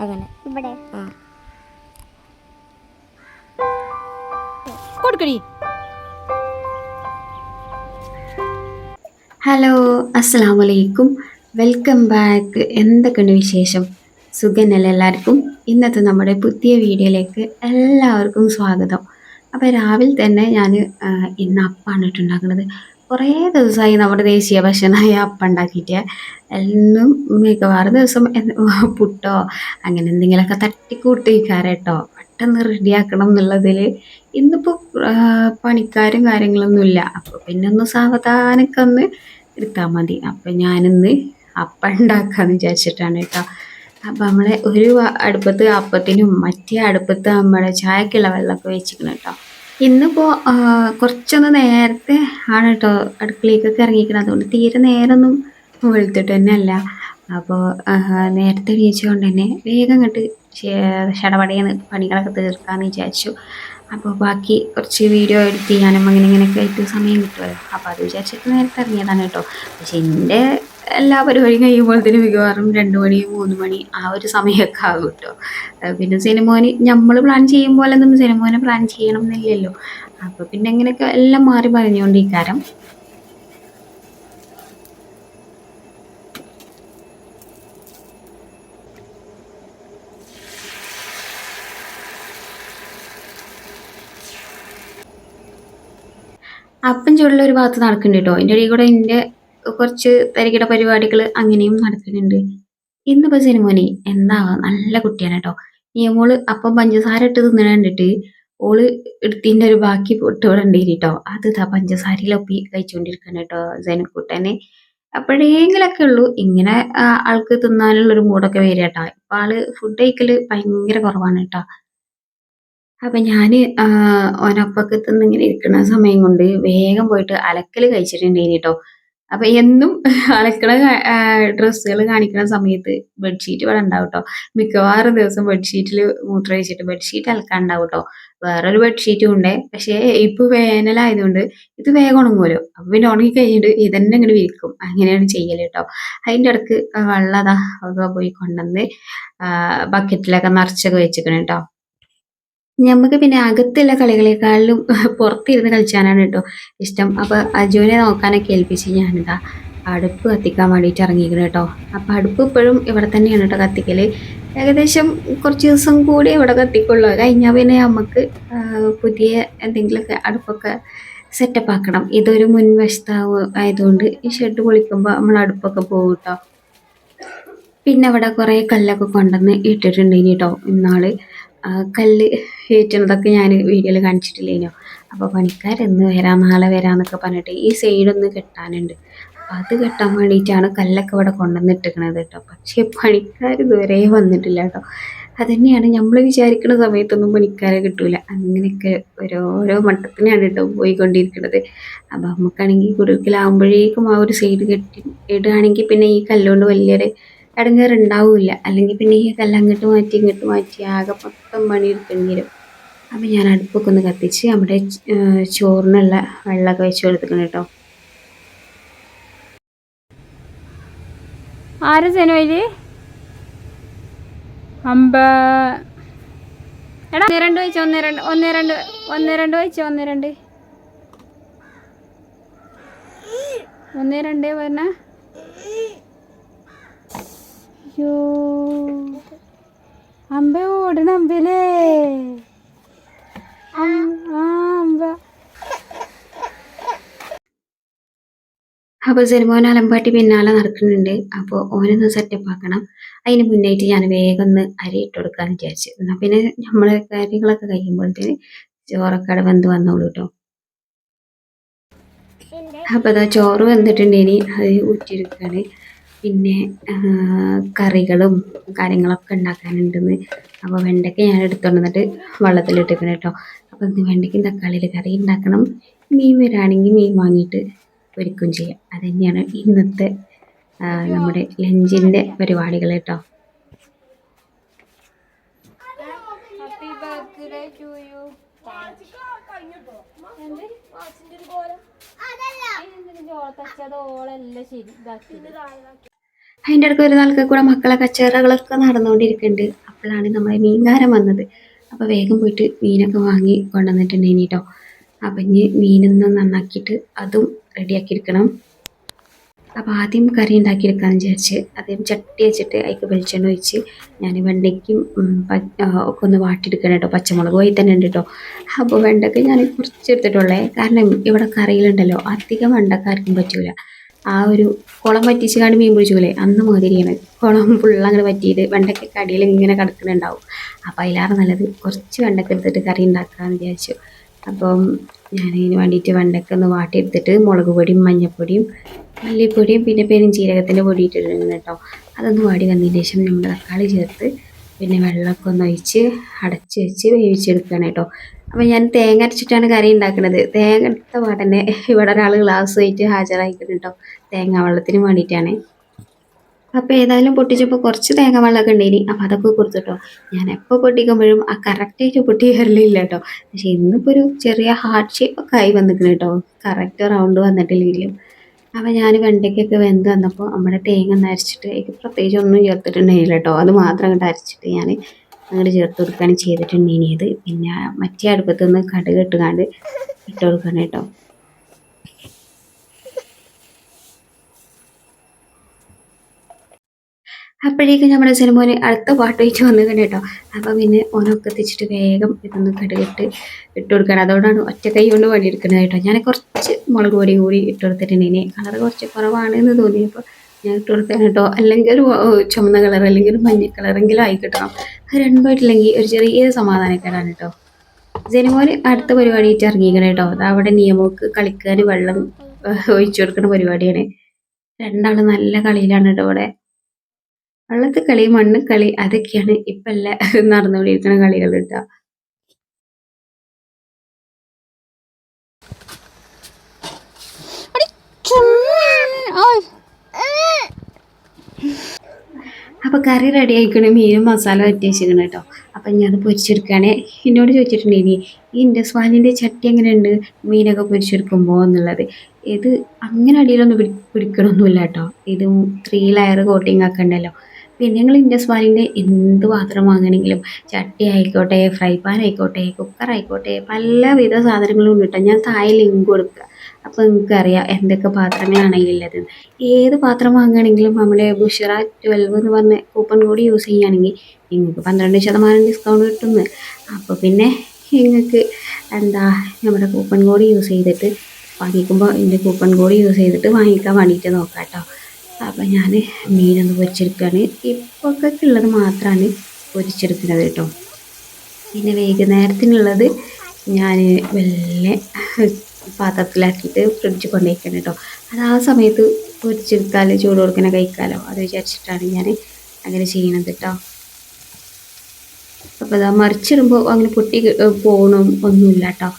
അങ്ങനെ ഇവിടെ കൊടുക്കടി. ഹലോ, അസ്സലാമു അലൈക്കും. Welcome back. എന്തൊക്കെയുണ്ട് വിശേഷം? സുഖനല്ല എല്ലാവർക്കും? ഇന്നത്തെ നമ്മുടെ പുതിയ വീഡിയോയിലേക്ക് എല്ലാവർക്കും സ്വാഗതം. അപ്പോൾ രാവിലെ തന്നെ ഞാൻ ഇന്ന് അപ്പമാണ് ഇട്ടുണ്ടാക്കുന്നത്. കുറേ ദിവസമായി നമ്മുടെ ദേശീയ ഭക്ഷണമായ അപ്പം ഉണ്ടാക്കിയിട്ട്. എന്നും മിക്കവാറും ദിവസം പുട്ടോ അങ്ങനെ എന്തെങ്കിലുമൊക്കെ തട്ടിക്കൂട്ടിക്കാറ് കേട്ടോ. പെട്ടെന്ന് റെഡിയാക്കണം എന്നുള്ളതിൽ ഇന്നിപ്പോൾ പണിക്കാരും കാര്യങ്ങളൊന്നുമില്ല. അപ്പോൾ പിന്നെ ഒന്ന് സാവധാനമൊക്കെ ഒന്ന് എടുത്താൽ മതി. അപ്പം ഞാനിന്ന് അപ്പം ഉണ്ടാക്കാമെന്ന് വിചാരിച്ചിട്ടാണ് കേട്ടോ. അപ്പം നമ്മളെ ഒരു അടുപ്പത്ത് അപ്പത്തിനും മറ്റേ അടുപ്പത്ത് നമ്മുടെ ചായക്കുള്ള വെള്ളമൊക്കെ വെച്ചിരിക്കണം കേട്ടോ. ഇന്നിപ്പോൾ കുറച്ചൊന്ന് നേരത്തെ ആണ് കേട്ടോ അടുക്കളയിലേക്കൊക്കെ ഇറങ്ങിയിരിക്കണം. അതുകൊണ്ട് തീരെ നേരമൊന്നും വെളുത്തിട്ട് തന്നെ അല്ല. അപ്പോൾ നേരത്തെ എണീച്ചുകൊണ്ട് തന്നെ വേഗം ഇങ്ങോട്ട് ഷടപടയെന്ന് പണികളൊക്കെ തീർക്കാമെന്ന് വിചാരിച്ചു. അപ്പോൾ ബാക്കി കുറച്ച് വീഡിയോ എഡിറ്റ് ചെയ്യാനും അങ്ങനെ ഇങ്ങനെയൊക്കെ ആയിട്ട് സമയം കിട്ടുമല്ലോ. അപ്പോൾ അത് വിചാരിച്ചിട്ട് നേരത്തെ ഇറങ്ങിയതാണ് കേട്ടോ. പക്ഷെ എൻ്റെ എല്ലാ പരിപാടിയും കഴിയുമ്പോഴത്തേനും മിക്കവാറും 2 മണി 3 മണി ആ ഒരു സമയമൊക്കെ ആകും കേട്ടോ. പിന്നെ സിനിമോന് നമ്മൾ പ്ലാൻ ചെയ്യും പോലെ ഒന്നും സിനിമോനെ പ്ലാൻ ചെയ്യണം എന്നില്ലല്ലോ. അപ്പോൾ പിന്നെ ഇങ്ങനെയൊക്കെ എല്ലാം മാറി പറഞ്ഞുകൊണ്ടിരിക്കാരം. അപ്പം ചൂടുള്ള ഒരു ഭാഗത്ത് നടക്കുന്നുണ്ട് കേട്ടോ. അതിൻ്റെ ഇടയിൽ കൂടെ എൻ്റെ കുറച്ച് തരികിട പരിപാടികൾ അങ്ങനെയും നടക്കുന്നുണ്ട്. ഇന്നിപ്പോൾ സിനിമോനി എന്താ നല്ല കുട്ടിയാണ് കേട്ടോ. മോള് അപ്പം പഞ്ചസാര ഇട്ട് തിന്നണ കണ്ടിട്ട് ഓള് എടുത്തിൻ്റെ ഒരു ബാക്കി പൊട്ട് ഇവിടെ ഉണ്ടായി കേട്ടോ. അത് പഞ്ചസാരയിലൊപ്പി കഴിച്ചുകൊണ്ടിരിക്കണം കേട്ടോ സൈനക്കുട്ടനെ. എപ്പോഴെങ്കിലൊക്കെ ഉള്ളൂ ഇങ്ങനെ ആൾക്ക് തിന്നാനുള്ളൊരു മൂടൊക്കെ വരിക കേട്ടോ. ഇപ്പം ആള് ഫുഡ് കഴിക്കൽ ഭയങ്കര കുറവാണ് കേട്ടോ. അപ്പം ഞാൻ ഓനൊപ്പൊക്കെ തിന്നിങ്ങനെ ഇരിക്കുന്ന സമയം കൊണ്ട് വേഗം പോയിട്ട് അലക്കൽ കഴിച്ചിട്ടുണ്ടായിന് കേട്ടോ. അപ്പം എന്നും അലക്കണ ഡ്രസ്സുകൾ കാണിക്കുന്ന സമയത്ത് ബെഡ്ഷീറ്റ് ഇവിടെ ഉണ്ടാവും കേട്ടോ. മിക്കവാറും ദിവസം ബെഡ്ഷീറ്റിൽ മൂത്രമൊഴിച്ചിട്ട് ബെഡ്ഷീറ്റ് അലക്കാൻ ഉണ്ടാവും കേട്ടോ. വേറൊരു ബെഡ്ഷീറ്റും ഉണ്ട്. പക്ഷേ ഇപ്പോൾ വേനലായതുകൊണ്ട് ഇത് വേഗം ഉണങ്ങുമല്ലോ. അപ്പം പിന്നെ ഉണങ്ങി കഴിഞ്ഞിട്ട് ഇതന്നെ ഇങ്ങനെ വിരിക്കും. അങ്ങനെയാണ് ചെയ്യൽ കേട്ടോ. അതിൻ്റെ ഇടക്ക് വെള്ളം അതാ ഒക്കെ പോയി കൊണ്ടുവന്ന് ബക്കറ്റിലൊക്കെ നിറച്ചൊക്കെ വെച്ചിരിക്കണം കേട്ടോ. ഞമ്മക്ക് പിന്നെ അകത്തുള്ള കളികളെക്കാളിലും പുറത്തിരുന്ന് കളിച്ചാനാണ് കേട്ടോ ഇഷ്ടം. അപ്പോൾ അജുവിനെ നോക്കാനൊക്കെ ഏൽപ്പിച്ച് ഞാനിതാ അടുപ്പ് കത്തിക്കാൻ വേണ്ടിയിട്ട് ഇറങ്ങിയിരിക്കണം കേട്ടോ. അപ്പോൾ അടുപ്പ് ഇപ്പോഴും ഇവിടെ തന്നെയാണ് കേട്ടോ കത്തിക്കൽ. ഏകദേശം കുറച്ച് ദിവസം കൂടി ഇവിടെ കത്തിക്കുള്ളൂ. കഴിഞ്ഞാൽ പിന്നെ നമുക്ക് പുതിയ എന്തെങ്കിലുമൊക്കെ അടുപ്പൊക്കെ സെറ്റപ്പ് ആക്കണം. ഇതൊരു മുൻവശത്താവ് ആയതുകൊണ്ട് ഈ ഷെഡ് പൊളിക്കുമ്പോൾ നമ്മൾ അടുപ്പൊക്കെ പോകും കേട്ടോ. പിന്നെ ഇവിടെ കുറേ കല്ലൊക്കെ കൊണ്ടുവന്ന് ഇട്ടിട്ടുണ്ടെങ്കിൽ കേട്ടോ. ഇന്നാൾ കല്ല് കയറ്റുന്നതൊക്കെ ഞാൻ വീഡിയോയിൽ കാണിച്ചിട്ടില്ലേനോ. അപ്പോൾ പണിക്കാരെന്ന് വരാം നാളെ വരാമെന്നൊക്കെ പറഞ്ഞിട്ട് ഈ സൈഡൊന്ന് കെട്ടാനുണ്ട്. അപ്പോൾ അത് കെട്ടാൻ വേണ്ടിയിട്ടാണ് കല്ലൊക്കെ ഇവിടെ കൊണ്ടുവന്നിട്ടിരിക്കണത് കേട്ടോ. പക്ഷേ പണിക്കാർ ഇതുവരെ വന്നിട്ടില്ല കേട്ടോ. അതുതന്നെയാണ് നമ്മൾ വിചാരിക്കുന്ന സമയത്തൊന്നും പണിക്കാരെ കിട്ടൂല. അങ്ങനെയൊക്കെ ഓരോരോ മട്ടത്തിനാണ് കേട്ടോ പോയിക്കൊണ്ടിരിക്കുന്നത്. അപ്പോൾ നമുക്കാണെങ്കിൽ കുടിർക്കലാകുമ്പോഴേക്കും ആ ഒരു സൈഡ് കെട്ടി ഇടുകയാണെങ്കിൽ പിന്നെ ഈ കല്ലുകൊണ്ട് വലിയൊരു ഇടങ്ങേറുണ്ടാവില്ല. അല്ലെങ്കിൽ പിന്നെ ഈ കല്ല് അങ്ങോട്ട് മാറ്റി ഇങ്ങോട്ട് മാറ്റി ആകെ മൊത്തം പണി എടുക്കേണ്ടി വരും. അപ്പം ഞാൻ അടുപ്പൊക്കെ ഒന്ന് കത്തിച്ച് നമ്മുടെ ചോറിനുള്ള വെള്ളമൊക്കെ വെച്ച് കൊടുത്തിക്കണം കേട്ടോ. ആര് ജനുവരി അമ്പ എടാ 1 2 വെച്ചോ 1 2 1 2 1 2 വെച്ചോ 1 2 1 2 പറഞ്ഞ യോ അമ്പ ഓടണം അമ്പലേ അമ്പ. അപ്പോൾ സിനിമോൻ അലമ്പാട്ടി പിന്നാലെ നടക്കുന്നുണ്ട്. അപ്പോൾ ഓനൊന്ന് സെറ്റപ്പ് ആക്കണം. അതിന് മുന്നായിട്ട് ഞാൻ വേഗം ഒന്ന് അരി ഇട്ട് കൊടുക്കാമെന്ന് വിചാരിച്ചു. എന്നാൽ പിന്നെ നമ്മളെ കാര്യങ്ങളൊക്കെ കഴിയുമ്പോഴത്തേന് ചോറൊക്കെ അവിടെ വെന്ത് വന്നോളൂ കേട്ടോ. അപ്പോൾ അതാ ചോറ് വെന്തിട്ടുണ്ടേനി അത് ഊറ്റിയെടുക്കുകയാണ്. പിന്നെ കറികളും കാര്യങ്ങളൊക്കെ ഉണ്ടാക്കാനുണ്ടെന്ന്. അപ്പോൾ വെണ്ടയ്ക്ക ഞാൻ എടുത്തുകൊണ്ട് വന്നിട്ട് വെള്ളത്തിലിട്ടിരിക്കണം കേട്ടോ. അപ്പോൾ ഇന്ന് വെണ്ടയ്ക്കും തക്കാളിയിൽ കറി ഉണ്ടാക്കണം. മീൻ വരാണെങ്കിൽ മീൻ വാങ്ങിയിട്ട് പൊരിക്കുകയും ചെയ്യാം. അത് തന്നെയാണ് ഇന്നത്തെ നമ്മുടെ ലഞ്ചിൻ്റെ പരിപാടികൾ കേട്ടോ. അതിൻ്റെ ഇടയ്ക്ക് ഒരു നാൾക്ക് കൂടെ മക്കളെ കച്ചവടകളൊക്കെ നടന്നുകൊണ്ടിരിക്കുന്നുണ്ട്. അപ്പോഴാണ് നമ്മളെ മീൻകാരൻ വന്നത്. അപ്പോൾ വേഗം പോയിട്ട് മീനൊക്കെ വാങ്ങി കൊണ്ടുവന്നിട്ടുണ്ടേനി കേട്ടോ. അപ്പം ഇനി മീനൊന്ന് നന്നാക്കിയിട്ട് അതും റെഡിയാക്കി എടുക്കണം. അപ്പോൾ ആദ്യം കറി ഉണ്ടാക്കിയെടുക്കാമെന്ന് വിചാരിച്ച് ആദ്യം ചട്ടി വെച്ചിട്ട് അതിലേക്ക് വെളിച്ചെണ്ണ ഒഴിച്ച് ഞാൻ വെണ്ടയ്ക്കും ഒക്കെ ഒന്ന് വാട്ടിയെടുക്കണം കേട്ടോ. പച്ചമുളക് പോയി തന്നെ ഉണ്ട് കേട്ടോ. അപ്പോൾ വെണ്ടയ്ക്ക് ഞാൻ കുറച്ച് എടുത്തിട്ടുള്ളേ, കാരണം ഇവിടെ കറിയിലുണ്ടല്ലോ അധികം വെണ്ടക്കാർക്കും പറ്റൂല. ആ ഒരു കുളം വറ്റിച്ച് കാണ്ട് മീൻ പിടിച്ചൂലേ അന്ന് മാതിരിയാണ്. കുളം ഫുള്ള് അങ്ങനെ പറ്റിയിട്ട് വെണ്ടയ്ക്കൊക്കെ അടിയിൽ ഇങ്ങനെ കിടക്കുന്നുണ്ടാവും. അപ്പോൾ അതിലാറ് നല്ലത് കുറച്ച് വെണ്ടയ്ക്ക എടുത്തിട്ട് കറി ഉണ്ടാക്കാമെന്ന് വിചാരിച്ചു. അപ്പം ഞാനതിന് വേണ്ടിയിട്ട് വെണ്ടയ്ക്ക ഒന്ന് വാട്ടിയെടുത്തിട്ട് മുളക് പൊടിയും മഞ്ഞൾപ്പൊടിയും മല്ലിപ്പൊടിയും പിന്നെ പെരുംജീരകത്തിൻ്റെ പൊടി ഇട്ടിട്ടുണ്ട് കേട്ടോ. അതൊന്ന് വാടി വന്നതിന് ശേഷം നമ്മൾ തക്കാളി ചേർത്ത് പിന്നെ വെള്ളമൊക്കെ ഒന്ന് ഒഴിച്ച് അടച്ച് വെച്ച് വേവിച്ചെടുക്കുകയാണ് കേട്ടോ. അപ്പോൾ ഞാൻ തേങ്ങ അരച്ചിട്ടാണ് കറി ഉണ്ടാക്കുന്നത്. തേങ്ങ എടുത്ത പാടന്നെ ഇവിടെ ഒരാൾ ഗ്ലാസ് വെയിറ്റ് ഹാജരായിട്ടുണ്ട് കേട്ടോ. തേങ്ങ വെള്ളത്തിന് വേണ്ടിയിട്ടാണ്. അപ്പോൾ ഏതായാലും പൊട്ടിച്ചപ്പോൾ കുറച്ച് തേങ്ങ വെള്ളമൊക്കെ ഉണ്ടായിനി. അപ്പോൾ അതൊക്കെ കൊടുത്തിട്ടോ. ഞാൻ എപ്പോൾ പൊട്ടിക്കുമ്പോഴും ആ കറക്റ്റായിട്ട് പൊട്ടി വരലില്ല കേട്ടോ. പക്ഷേ ഇന്നിപ്പോൾ ഒരു ചെറിയ ഹാർട്ട് ഷേപ്പൊക്കെ ആയി വന്നിരിക്കണം കേട്ടോ. കറക്റ്റ് റൗണ്ട് വന്നിട്ടില്ലെങ്കിലും. അപ്പോൾ ഞാൻ വെണ്ടയ്ക്കൊക്കെ വെന്ത് വന്നപ്പോൾ നമ്മുടെ തേങ്ങ ഒന്ന് അരച്ചിട്ട് എനിക്ക് പ്രത്യേകിച്ച് ഒന്നും ചേർത്തിട്ടുണ്ടായില്ല കേട്ടോ. അത് മാത്രം അങ്ങോട്ട് അരച്ചിട്ട് ഞാൻ അങ്ങോട്ട് ചേർത്ത് കൊടുക്കുകയാണ് ചെയ്തിട്ടുണ്ടെങ്കിൽ പിന്നെ മറ്റേ അടുപ്പത്തു നിന്ന് കടുക് ഇട്ടുകാണ്ട് ഇട്ട് കൊടുക്കണം കേട്ടോ. അപ്പോഴേക്കും നമ്മുടെ സിനിമോന് അടുത്ത പാട്ട് വെച്ച് വന്നിട്ടുണ്ട് കേട്ടോ. അപ്പോൾ പിന്നെ ഓനൊക്കെ എത്തിച്ചിട്ട് വേഗം ഇതൊന്ന് കടുകിട്ട് ഇട്ട് കൊടുക്കണം. അതുകൊണ്ടാണ് ഒറ്റ കൈ കൊണ്ട് പണിയെടുക്കുന്നത് കേട്ടോ. ഞാൻ കുറച്ച് മുളക് പൊടി കൂടി ഇട്ട് കൊടുത്തിട്ടുണ്ടെങ്കിൽ കളർ കുറച്ച് കുറവാണെന്ന് തോന്നിയപ്പോൾ ഞാൻ ഇട്ട് കൊടുക്കാൻ കേട്ടോ. അല്ലെങ്കിൽ ഒരു ചുമന്ന കളർ അല്ലെങ്കിൽ ഒരു മഞ്ഞ കളറെങ്കിലും ആയി കിട്ടണം. അത് രണ്ടുമായിട്ടില്ലെങ്കിൽ ഒരു ചെറിയ സമാധാനക്കേടാണ് കേട്ടോ. സിനിമോന് അടുത്ത പരിപാടിയായിട്ട് ഇറങ്ങിയിരിക്കണം കേട്ടോ. അത് അവിടെ നിയമക്ക് കളിക്കാൻ വെള്ളം ഒഴിച്ചു കൊടുക്കുന്ന പരിപാടിയാണ്. രണ്ടാളും നല്ല കളിയിലാണ് കേട്ടോ. ഇവിടെ വെള്ളത്തിൽ കളി മണ്ണ് കളി അതൊക്കെയാണ് ഇപ്പം എല്ലാം നടന്നുകൊണ്ടിരിക്കുന്ന കളികൾ കേട്ടോ. അപ്പോൾ കറി റെഡി ആയിക്കണേ. മീനും മസാല വറ്റി വെച്ചിരിക്കണം കേട്ടോ. അപ്പം ഞാൻ അത് പൊരിച്ചെടുക്കുകയാണെ. എന്നോട് ചോദിച്ചിട്ടുണ്ടെങ്കിൽ ഈ ഇൻഡസ് വാലിൻ്റെ ചട്ടി എങ്ങനെയുണ്ട് മീനൊക്കെ പൊരിച്ചെടുക്കുമ്പോൾ എന്നുള്ളത്. ഇത് അങ്ങനെ അടിയിലൊന്നും പിടിക്കണമൊന്നുമില്ല കേട്ടോ. ഇത് 3 ലെയർ കോട്ടിങ് ഒക്കെ ഉണ്ടല്ലോ. പിന്നെ നിങ്ങൾ ഇൻഡസ് വാലിൻ്റെ എന്ത് പാത്രം വാങ്ങണമെങ്കിലും ചട്ടി ആയിക്കോട്ടെ, ഫ്രൈ പാൻ ആയിക്കോട്ടെ, കുക്കർ ആയിക്കോട്ടെ, പലവിധ സാധനങ്ങളും ഉണ്ട് കേട്ടോ. ഞാൻ താഴെ ലിങ്ക് കൊടുക്കുക. അപ്പോൾ നിങ്ങൾക്കറിയാം എന്തൊക്കെ പാത്രങ്ങളാണ് അതിലുള്ളത്. ഏത് പാത്രം വാങ്ങുകയാണെങ്കിലും നമ്മളെ ബുഷറ 12 എന്ന് പറഞ്ഞ കൂപ്പൺ കോഡ് യൂസ് ചെയ്യുകയാണെങ്കിൽ നിങ്ങൾക്ക് 12% ഡിസ്കൗണ്ട് കിട്ടുന്നു. അപ്പോൾ പിന്നെ നിങ്ങൾക്ക് നമ്മുടെ കൂപ്പൺ കോഡ് യൂസ് ചെയ്തിട്ട് വാങ്ങിക്കുമ്പോൾ എൻ്റെ കൂപ്പൺ കോഡ് യൂസ് ചെയ്തിട്ട് വാങ്ങിക്കാൻ വേണ്ടിയിട്ട് നോക്കാം കേട്ടോ. അപ്പോൾ ഞാൻ മീനൊന്ന് പൊരിച്ചെടുക്കുകയാണ്. ഇപ്പൊക്കെ ഉള്ളത് മാത്രമാണ് പൊരിച്ചെടുക്കുന്നത് കേട്ടോ. പിന്നെ വൈകുന്നേരത്തിനുള്ളത് ഞാൻ വെള്ളെ പാത്രത്തിലാക്കിയിട്ട് ഫ്രിഡ്ജിൽ കൊണ്ടുവയ്ക്കണം കേട്ടോ. അത് ആ സമയത്ത് പൊരിച്ചെടുത്താൽ ചൂട് കൊടുക്കണ കഴിക്കാമല്ലോ. അത് വിചാരിച്ചിട്ടാണ് ഞാൻ അങ്ങനെ ചെയ്യണത് കേട്ടോ. അപ്പോൾ അത് മറിച്ചിടുമ്പോൾ അങ്ങനെ പൊട്ടി പോകണം ഒന്നുമില്ല കേട്ടോ.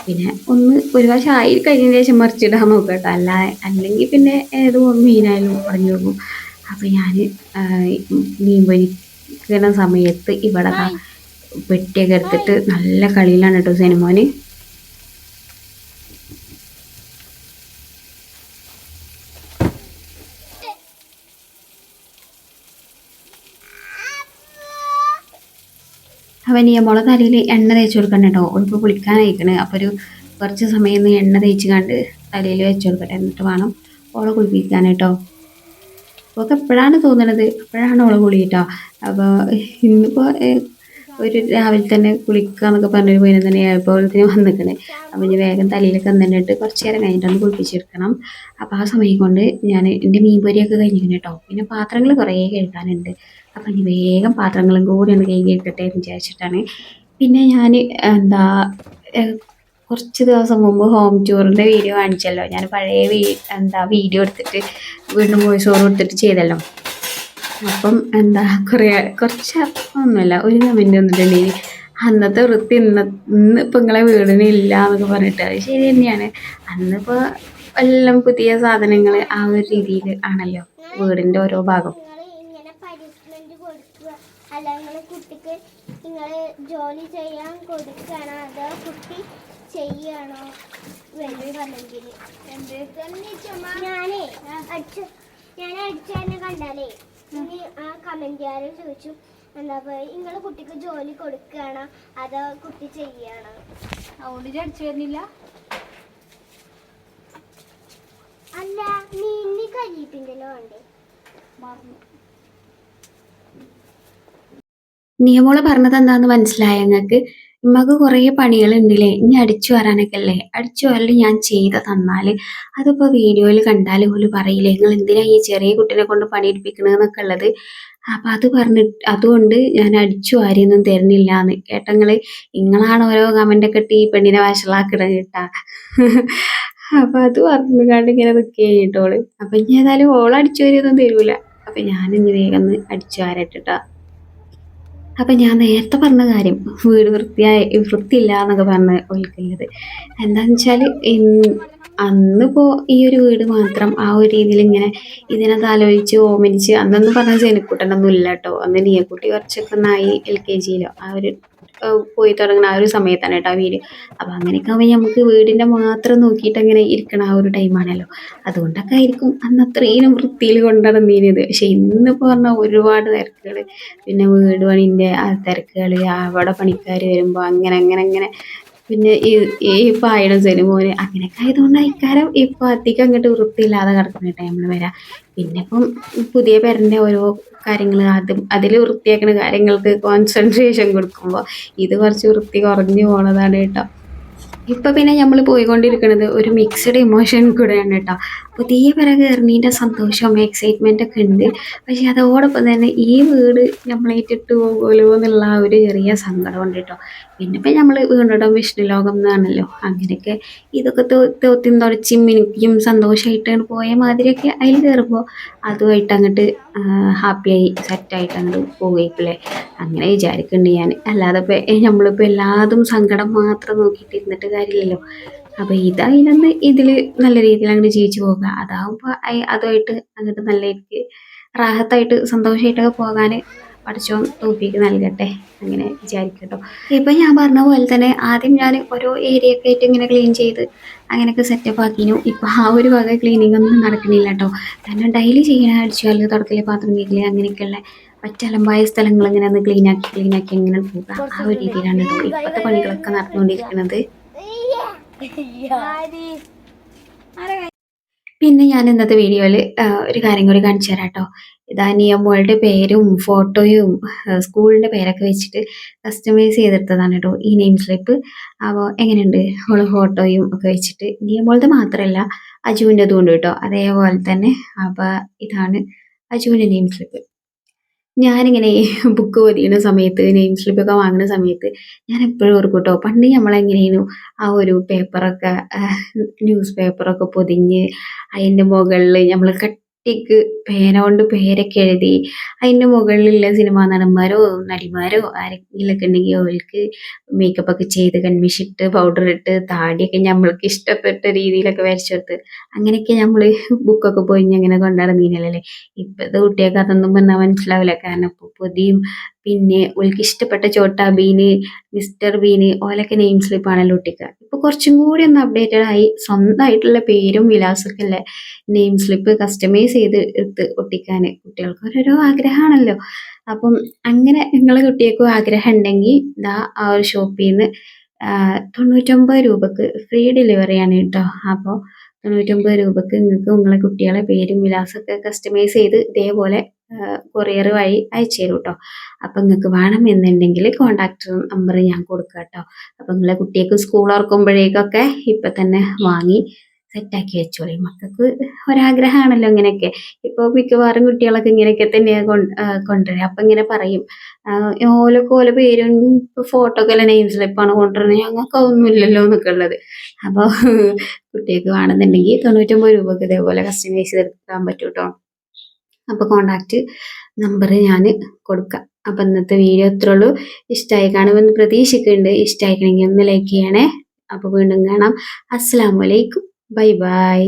പിന്നെ ഒന്ന് ഒരു പ്രാവശ്യം ആയി കഴിഞ്ഞതിന് ശേഷം മറിച്ചിടാൻ നോക്കുക കേട്ടോ. അല്ലെങ്കിൽ പിന്നെ ഏത് മീനായാലും ഉടഞ്ഞു പോകും. അപ്പോൾ ഞാൻ മീൻ പൊരിക്കുന്ന സമയത്ത് ഇവിടെ പെട്ടിയൊക്കെ എടുത്തിട്ട് നല്ല കളിയിലാണ് കേട്ടോ സിനിമോന്. അവൻ ഈ മുളക് തലയിൽ എണ്ണ തേച്ച് കൊടുക്കണം കേട്ടോ. ഒളിപ്പോൾ കുളിക്കാനായിക്കണ്. അപ്പോൾ ഒരു കുറച്ച് സമയം ഒന്ന് എണ്ണ തേച്ച് കണ്ട് തലയിൽ വെച്ച് കൊടുക്കട്ടെ. എന്നിട്ട് വേണം ഓളെ കുളിപ്പിക്കാൻ കേട്ടോ. അപ്പോൾ എപ്പോഴാണ് തോന്നണത് അപ്പോഴാണ് ഓളെ കുളി കേട്ടോ. അപ്പോൾ ഇന്നിപ്പോൾ ഒരു രാവിലെ തന്നെ കുളിക്കുക എന്നൊക്കെ പറഞ്ഞൊരു 11 ആയപ്പോഴത്തേന് വന്നിക്കണേ. അപ്പോൾ ഇനി വേഗം തലയിലൊക്കെ വന്നിട്ട് കുറച്ച് നേരം കഴിഞ്ഞിട്ടൊന്ന് കുളിപ്പിച്ചെടുക്കണം. അപ്പോൾ ആ സമയം കൊണ്ട് ഞാൻ എൻ്റെ മീൻ പൊരിയൊക്കെ കഴിഞ്ഞിരിക്കണം കേട്ടോ. പിന്നെ പാത്രങ്ങൾ കുറേ കഴുകാനുണ്ട്. അപ്പം ഇനി വേഗം പാത്രങ്ങളും കൂടി ഒന്ന് കഴുകി എടുക്കട്ടെ എന്ന് വിചാരിച്ചിട്ടാണ്. പിന്നെ ഞാൻ കുറച്ച് ദിവസം മുമ്പ് ഹോം ടൂറിൻ്റെ വീഡിയോ കാണിച്ചല്ലോ. ഞാൻ പഴയ വീഡിയോ എടുത്തിട്ട് വീണ്ടും വോയിസ് ഓവർ എടുത്തിട്ട് ചെയ്തല്ലോ. അപ്പം കുറച്ച് ഒന്നുമില്ല ഒരു കമൻറ്റ് വന്നിട്ടുണ്ടെങ്കിൽ അന്നത്തെ വൃത്തി ഇന്നിപ്പോൾ നിങ്ങളെ വീടിനില്ല എന്നൊക്കെ പറഞ്ഞിട്ട്. അത് ശരി തന്നെയാണ്. അന്നിപ്പോൾ എല്ലാം പുതിയ സാധനങ്ങൾ ആ ഒരു രീതിയിൽ ആണല്ലോ വീടിൻ്റെ ഓരോ ഭാഗം. അല്ല കുട്ടിക്ക് നിങ്ങൾ ജോലി ചെയ്യാൻ കൊടുക്കുകയാണ്. അതോ കുട്ടി ചെയ്യണോ പറഞ്ഞെങ്കിൽ ഞാനേ ഞാൻ അടിച്ചതിനെ കണ്ടാലേ ഇനി ആ കമന്റുകാരൻ ചോദിച്ചു എന്താ നിങ്ങള് കുട്ടിക്ക് ജോലി കൊടുക്കുകയാണോ അതോ കുട്ടി ചെയ്യണോ? അതുകൊണ്ട് അടിച്ചു വരുന്നില്ല. അല്ല നീ കരിയിപ്പിണ്ടല്ലോ വേണ്ടേ? മറന്നു. നിയമോള് പറഞ്ഞത് എന്താന്ന് മനസ്സിലായ ഞങ്ങൾക്ക്? ഉമ്മക്ക് കുറേ പണികളുണ്ടല്ലേ, ഇനി അടിച്ചു വരാനൊക്കെ അല്ലേ, അടിച്ചു വരല് ഞാൻ ചെയ്ത് തന്നാല് അതിപ്പോ വീഡിയോയിൽ കണ്ടാൽ പോലും പറയില്ലേ നിങ്ങൾ എന്തിനാ ഈ ചെറിയ കുട്ടീനെ കൊണ്ട് പണിയെടുപ്പിക്കണെന്നൊക്കെ ഉള്ളത്. അപ്പൊ അത് പറഞ്ഞിട്ട് അതുകൊണ്ട് ഞാൻ അടിച്ചു വാരിയൊന്നും തരുന്നില്ല എന്ന് കേട്ടങ്ങള്. നിങ്ങളാണ് ഓരോ കമന്റ് ഒക്കെ ഇട്ട് ഈ പെണ്ണിനെ വഷളാക്കിട കേട്ടാ. അപ്പൊ അത് പറഞ്ഞു കണ്ട് ഇങ്ങനെ നിൽക്കുക കേട്ടോള്. അപ്പൊ ഇനി ഏതായാലും ഓള് അടിച്ചു വാരിയൊന്നും തരൂല. അപ്പൊ ഞാനിനി വേഗം ഒന്ന് അടിച്ചു വാരട്ടിട്ടാ. അപ്പൊ ഞാൻ നേരത്തെ പറഞ്ഞ കാര്യം വീട് വൃത്തിയില്ല എന്നൊക്കെ പറഞ്ഞ് ഒലിക്കുന്നത് എന്താന്ന് വെച്ചാല് അന്നിപ്പോ ഈ ഒരു വീട് മാത്രം ആ ഒരു രീതിയിൽ ഇങ്ങനെ ഇതിനകത്ത് ആലോചിച്ച് ഓമനിച്ച് അന്നൊന്നും പറഞ്ഞ ജനക്കൂട്ടനൊന്നും ഇല്ല കേട്ടോ. അന്ന് നീയക്കുട്ടി കുറച്ചൊക്കെ ഒന്നായി LKG-ലോ ആ ഒരു പോയി തുടങ്ങുന്ന ആ ഒരു സമയത്താണ് കേട്ടോ ആ വീട്. അപ്പൊ അങ്ങനെയൊക്കെ ആവുമ്പോൾ നമുക്ക് വീടിന്റെ മാത്രം നോക്കിയിട്ട് അങ്ങനെ ഇരിക്കണ ആ ഒരു ടൈമാണല്ലോ. അതുകൊണ്ടൊക്കെ ആയിരിക്കും അന്ന് അത്രയും വൃത്തിയിൽ കൊണ്ടുനടന്നിരുന്നത്. പക്ഷെ ഇന്നിപ്പോ പറഞ്ഞാൽ ഒരുപാട് തിരക്കുകൾ, പിന്നെ വീട് പണിന്റെ ആ തിരക്കുകൾ, അവിടെ പണിക്കാർ വരുമ്പോ അങ്ങനെ അങ്ങനെ അങ്ങനെ പിന്നെ ഈ പായയുടെ സെലിമോന് അങ്ങനെയൊക്കെ ആയതുകൊണ്ട് ഇക്കാരം ഇപ്പൊ അധികം അങ്ങോട്ട് വൃത്തിയില്ലാതെ കിടക്കുന്ന ടൈമിൽ വരാം. പിന്നെ ഇപ്പം പുതിയ പേരന്റെ ഓരോ കാര്യങ്ങൾ അതിൽ വൃത്തിയാക്കുന്ന കാര്യങ്ങൾക്ക് കോൺസെൻട്രേഷൻ കൊടുക്കുമ്പോൾ ഇത് കുറച്ച് വൃത്തി കുറഞ്ഞു പോണതാണ് കേട്ടോ. ഇപ്പൊ പിന്നെ നമ്മൾ പോയിക്കൊണ്ടിരിക്കുന്നത് ഒരു മിക്സ്ഡ് ഇമോഷൻ കൂടെയാണ് കേട്ടോ. പുതിയ പെര കയറുന്നതിന്റെ സന്തോഷവും എക്സൈറ്റ്മെന്റ് ഒക്കെ ഉണ്ട്. പക്ഷെ അതോടൊപ്പം തന്നെ ഈ വീട് നമ്മളേറ്റിട്ട് പോകുമല്ലോ എന്നുള്ള ആ ഒരു ചെറിയ സങ്കടം ഉണ്ട് കേട്ടോ. പിന്നെ ഇപ്പം നമ്മൾ വീണ്ടും വിഷ്ണുലോകം എന്നാണല്ലോ, അങ്ങനെയൊക്കെ ഇതൊക്കെ തോത്തിയും തുടച്ചും മിനുക്കിയും സന്തോഷമായിട്ടാണ് പോയ മാതിരിയൊക്കെ അതിൽ കയറുമ്പോൾ അതുമായിട്ട് അങ്ങോട്ട് ഹാപ്പിയായി സെറ്റായിട്ട് അങ്ങോട്ട് പോവുകയല്ലേ അങ്ങനെ വിചാരിക്കുന്നുണ്ട് ഞാൻ. അല്ലാതെ ഇപ്പം നമ്മളിപ്പോൾ എല്ലാതും സങ്കടം മാത്രം നോക്കിയിട്ട് ഇരുന്നിട്ട് കാര്യമില്ലല്ലോ. അപ്പോൾ ഇതായിരുന്നു ഇതിൽ നല്ല രീതിയിൽ അങ്ങോട്ട് ജീവിച്ചു പോകുക. അതാവുമ്പോൾ അതുമായിട്ട് അങ്ങോട്ട് നല്ല രീതിക്ക് റാഹത്തായിട്ട് സന്തോഷമായിട്ടൊക്കെ പോകാൻ പഠിച്ചോൻ തോപ്പിക്ക് നൽകട്ടെ, അങ്ങനെ വിചാരിക്കട്ടോ. ഇപ്പം ഞാൻ പറഞ്ഞ പോലെ തന്നെ ആദ്യം ഞാൻ ഓരോ ഏരിയ ഒക്കെ ആയിട്ട് ഇങ്ങനെ ക്ലീൻ ചെയ്ത് അങ്ങനെയൊക്കെ സെറ്റപ്പ് ആക്കിനു. ഇപ്പം ആ ഒരു വക ക്ലീനിങ് ഒന്നും നടക്കണില്ല കേട്ടോ. കാരണം ഡെയിലി ചെയ്യണ അടിച്ചുവാരൽ, തുടക്കൽ, പാത്രം കഴുകൽ അങ്ങനെയൊക്കെയുള്ള മറ്റലമ്പായ സ്ഥലങ്ങൾ ഇങ്ങനെ ഒന്ന് ക്ലീൻ ആക്കി ഇങ്ങനെ പോകുക. ആ ഒരു രീതിയിലാണ് കേട്ടോ ഇപ്പോഴത്തെ പണികളൊക്കെ നടന്നുകൊണ്ടിരിക്കുന്നത്. പിന്നെ ഞാൻ ഇന്നത്തെ വീഡിയോയിൽ ഒരു കാര്യം കൂടി കാണിച്ചു തരാം കേട്ടോ. ഇതാ നിയമോളുടെ പേരും ഫോട്ടോയും സ്കൂളിൻ്റെ പേരൊക്കെ വെച്ചിട്ട് കസ്റ്റമൈസ് ചെയ്തെടുത്തതാണ് കേട്ടോ ഈ നെയിം സ്ലിപ്പ്. അപ്പോൾ എങ്ങനെയുണ്ട് അവളെ ഫോട്ടോയും ഒക്കെ വെച്ചിട്ട്? നിയമോളത് മാത്രമല്ല അജുവിൻ്റെതും ഉണ്ട് കേട്ടോ അതേപോലെ തന്നെ. അപ്പോൾ ഇതാണ് അജുവിൻ്റെ നെയിം സ്ലിപ്പ്. ഞാനിങ്ങനെ ബുക്ക് പൊതിയുന്ന സമയത്ത് നെയിം സ്ലിപ്പൊക്കെ വാങ്ങുന്ന സമയത്ത് ഞാൻ എപ്പോഴും ഓർക്കും കേട്ടോ, പണ്ട് നമ്മളെങ്ങനെയായിരുന്നു ആ ഒരു പേപ്പറൊക്കെ ന്യൂസ് പേപ്പറൊക്കെ പൊതിഞ്ഞ് അതിൻ്റെ മുകളിൽ നമ്മൾ കട്ടിക്ക് പേന കൊണ്ട് പേരൊക്കെ എഴുതി അതിൻ്റെ മുകളിലുള്ള സിനിമാ നടന്മാരോ നടിമാരോ ആരെങ്കിലുമൊക്കെ ഉണ്ടെങ്കിൽ അവർക്ക് മേക്കപ്പ് ഒക്കെ ചെയ്ത് കൺമിഷിട്ട് പൗഡർ ഇട്ട് താടിയൊക്കെ നമ്മൾക്ക് ഇഷ്ടപ്പെട്ട രീതിയിലൊക്കെ വരച്ചെടുത്ത് അങ്ങനെയൊക്കെ നമ്മൾ ബുക്കൊക്കെ പൊതിഞ്ഞ് അങ്ങനെ കൊണ്ടുനടന്നീനല്ലേ. ഇപ്പോഴത്തെ കുട്ടികൾക്ക് അതൊന്നും പറഞ്ഞാൽ മനസ്സിലാവില്ല. കാരണം ഇപ്പോൾ പൊതിയും പിന്നെ ഓൾക്ക് ഇഷ്ടപ്പെട്ട ചോട്ടാ ബീന്, മിസ്റ്റർ ബീന് ഓലൊക്കെ നെയിം സ്ലിപ്പാണല്ലോ ഒട്ടിക്കുക. ഇപ്പോൾ കുറച്ചും കൂടി ഒന്ന് അപ്ഡേറ്റഡ് ആയി സ്വന്തമായിട്ടുള്ള പേരും വിലാസമൊക്കെ അല്ലേ നെയിം സ്ലിപ്പ് കസ്റ്റമൈസ് ചെയ്ത് എടുത്ത് ഒട്ടിക്കാൻ കുട്ടികൾക്ക് ഓരോരോ ആഗ്രഹമാണല്ലോ. അപ്പം അങ്ങനെ നിങ്ങളെ കുട്ടികൾക്കും ആഗ്രഹം ഉണ്ടെങ്കിൽ ഇതാ ആ ഒരു ഷോപ്പിൽ നിന്ന് 99 രൂപക്ക് ഫ്രീ ഡെലിവറിയാണ് കേട്ടോ. അപ്പോൾ 99 രൂപക്ക് നിങ്ങൾക്ക് നിങ്ങളെ കുട്ടികളെ പേരും വിലാസമൊക്കെ കസ്റ്റമൈസ് ചെയ്ത് ഇതേപോലെ കൊറിയർ വഴി അയച്ചു തരും കേട്ടോ. അപ്പം നിങ്ങൾക്ക് വേണമെന്നുണ്ടെങ്കിൽ കോൺടാക്ട് നമ്പർ ഞാൻ കൊടുക്കാം കേട്ടോ. അപ്പം നിങ്ങളെ കുട്ടികൾക്ക് സ്കൂൾ തുറക്കുമ്പോഴേക്കൊക്കെ ഇപ്പം തന്നെ വാങ്ങി സെറ്റാക്കി വെച്ചോളി. മക്കൾക്ക് ഒരാഗ്രഹമാണല്ലോ ഇങ്ങനെയൊക്കെ. ഇപ്പോൾ മിക്കവാറും കുട്ടികളൊക്കെ ഇങ്ങനെയൊക്കെ തന്നെയാണ് കൊണ്ടുവരിക. അപ്പം ഇങ്ങനെ പറയും ഓല പേരും ഫോട്ടോ ഒക്കെ അല്ല നെയിം സ്ലിപ്പാണ് കൊണ്ടുവരുന്നത്, ഞങ്ങൾക്ക് അതൊന്നും ഇല്ലല്ലോ എന്നൊക്കെ ഉള്ളത്. അപ്പോൾ കുട്ടികൾക്ക് വേണമെന്നുണ്ടെങ്കിൽ 99 രൂപക്ക് ഇതേപോലെ കസ്റ്റമൈസ് ചെയ്തെടുക്കാൻ പറ്റും കേട്ടോ. അപ്പോൾ കോൺടാക്റ്റ് നമ്പർ ഞാൻ കൊടുക്കാം. അപ്പം ഇന്നത്തെ വീഡിയോ ഇത്രേ ഉള്ളൂ. ഇഷ്ടമായി കാണുമെന്ന് പ്രതീക്ഷിക്കുന്നുണ്ട്. ഇഷ്ടമായിക്കണമെങ്കിൽ ഒന്ന് ലൈക്ക് ചെയ്യണേ. അപ്പോൾ വീണ്ടും കാണാം. അസ്സലാമു അലൈക്കും. Bye bye.